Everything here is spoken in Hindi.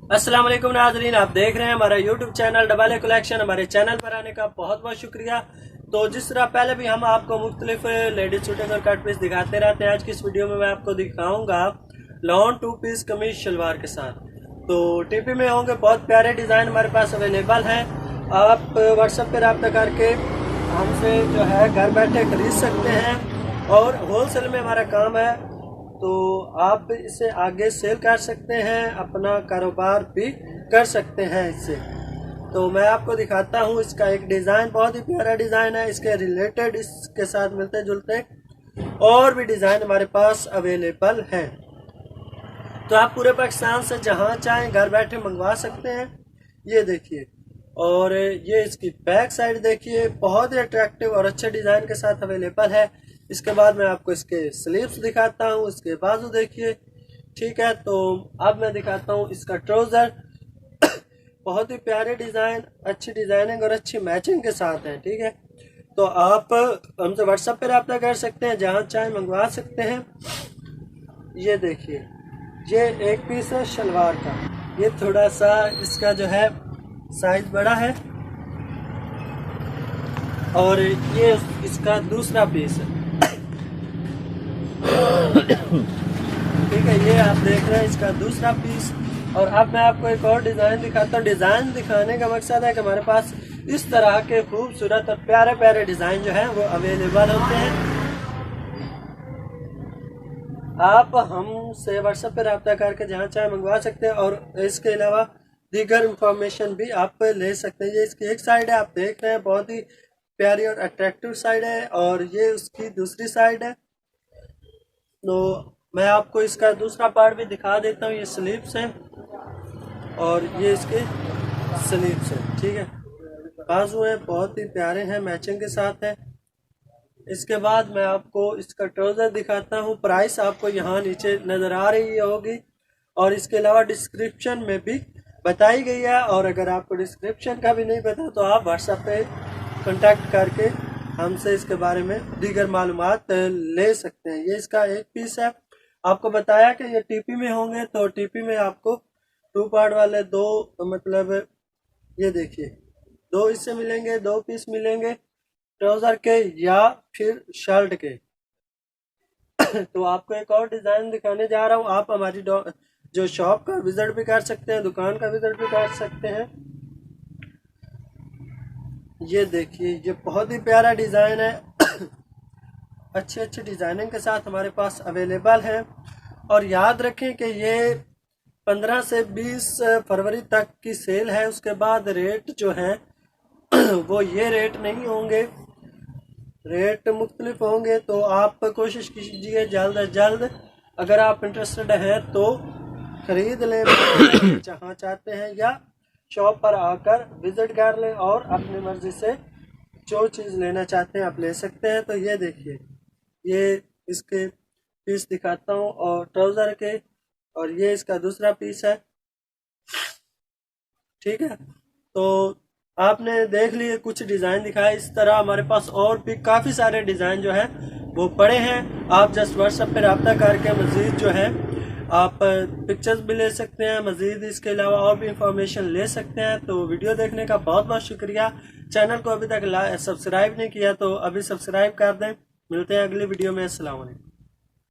अस्सलाम वालेकुम नाज़रीन, आप देख रहे हैं हमारा YouTube channel double a collection. हमारे चैनल पर आने का बहुत बहुत शुक्रिया। तो जिस तरह पहले भी हम आपको मुख्तलिफ लेडीज सूटें और कट पीस दिखाते रहते हैं, आज की इस वीडियो में मैं आपको दिखाऊंगा लॉन 2 पीस कमीज शलवार के साथ। तो टीपी में होंगे बहुत प्यारे डिज़ाइन हमारे पास अवेलेबल हैं। आप व्हाट्सएप पर रब्ता करके हमसे जो है घर बैठे खरीद सकते हैं और होलसेल में हमारा काम है, तो आप इसे आगे सेल कर सकते हैं, अपना कारोबार भी कर सकते हैं इससे। तो मैं आपको दिखाता हूँ इसका एक डिज़ाइन, बहुत ही प्यारा डिज़ाइन है। इसके रिलेटेड इसके साथ मिलते जुलते और भी डिज़ाइन हमारे पास अवेलेबल हैं। तो आप पूरे पाकिस्तान से जहाँ चाहें घर बैठे मंगवा सकते हैं। ये देखिए, और ये इसकी बैक साइड देखिए, बहुत ही अट्रैक्टिव और अच्छे डिज़ाइन के साथ अवेलेबल है। इसके बाद मैं आपको इसके स्लीव्स दिखाता हूँ, इसके बाजू देखिए, ठीक है। तो अब मैं दिखाता हूँ इसका ट्राउज़र। बहुत ही प्यारे डिज़ाइन, अच्छी डिज़ाइनिंग और अच्छी मैचिंग के साथ है, ठीक है। तो आप हमसे व्हाट्सएप पर रब्ता कर सकते हैं, जहाँ चाहे मंगवा सकते हैं। ये देखिए, ये एक पीस है शलवार का। ये थोड़ा सा इसका जो है साइज बड़ा है और ये इसका दूसरा पीस है, ठीक है। ये आप देख रहे हैं इसका दूसरा पीस। और अब मैं आपको एक और डिज़ाइन दिखाता हूँ। डिज़ाइन दिखाने का मकसद है कि हमारे पास इस तरह के खूबसूरत और प्यारे प्यारे डिज़ाइन जो है वो अवेलेबल होते हैं। आप हमसे व्हाट्सएप पर रब्ता करके जहाँ चाहे मंगवा सकते हैं और इसके अलावा दीगर इंफॉर्मेशन भी आप ले सकते हैं। ये इसकी एक साइड है, आप देख रहे हैं, बहुत ही प्यारी और अट्रैक्टिव साइड है, और ये उसकी दूसरी साइड है। तो मैं आपको इसका दूसरा पार्ट भी दिखा देता हूँ। ये स्लीव्स हैं और ये इसके स्लीव्स हैं, ठीक है। बाजू हैं, बहुत ही प्यारे हैं, मैचिंग के साथ है। इसके बाद मैं आपको इसका ट्राउज़र दिखाता हूँ। प्राइस आपको यहाँ नीचे नज़र आ रही होगी और इसके अलावा डिस्क्रिप्शन में भी बताई गई है। और अगर आपको डिस्क्रिप्शन का भी नहीं पता तो आप व्हाट्सएप पे कांटेक्ट करके हमसे इसके बारे में दीगर मालूमात ले सकते हैं। ये इसका एक पीस है। आपको बताया कि ये टीपी में होंगे, तो टीपी में आपको 2 पार्ट वाले दो, मतलब ये देखिए, 2 हिस्से मिलेंगे, 2 पीस मिलेंगे ट्राउज़र के या फिर शर्ट के। तो आपको एक और डिज़ाइन दिखाने जा रहा हूँ। आप हमारी जो शॉप का विजिट भी कर सकते हैं, दुकान का विजिट भी कर सकते हैं। ये देखिए, ये बहुत ही प्यारा डिज़ाइन है। अच्छे अच्छे डिज़ाइनिंग के साथ हमारे पास अवेलेबल है। और याद रखें कि ये 15 से 20 फरवरी तक की सेल है। उसके बाद रेट जो है वो ये रेट नहीं होंगे, रेट मुख्तलिफ होंगे। तो आप कोशिश कीजिए जल्द अज जल्द, अगर आप इंटरेस्टेड हैं तो ख़रीद लें जहाँ चाहते हैं, या शॉप पर आकर विज़िट कर लें और अपनी मर्ज़ी से जो चीज़ लेना चाहते हैं आप ले सकते हैं। तो ये देखिए, ये इसके पीस दिखाता हूँ और ट्राउज़र के, और ये इसका दूसरा पीस है, ठीक है। तो आपने देख लिए कुछ डिज़ाइन दिखाए। इस तरह हमारे पास और भी काफ़ी सारे डिज़ाइन जो है वो पड़े हैं। आप जस्ट व्हाट्सएप पे रब्ता करके मज़ीद जो है आप पिक्चर्स भी ले सकते हैं, मज़ीद इसके अलावा और भी इंफॉर्मेशन ले सकते हैं। तो वीडियो देखने का बहुत बहुत शुक्रिया। चैनल को अभी तक सब्सक्राइब नहीं किया तो अभी सब्सक्राइब कर दें। मिलते हैं अगली वीडियो में। अस्सलाम वालेकुम।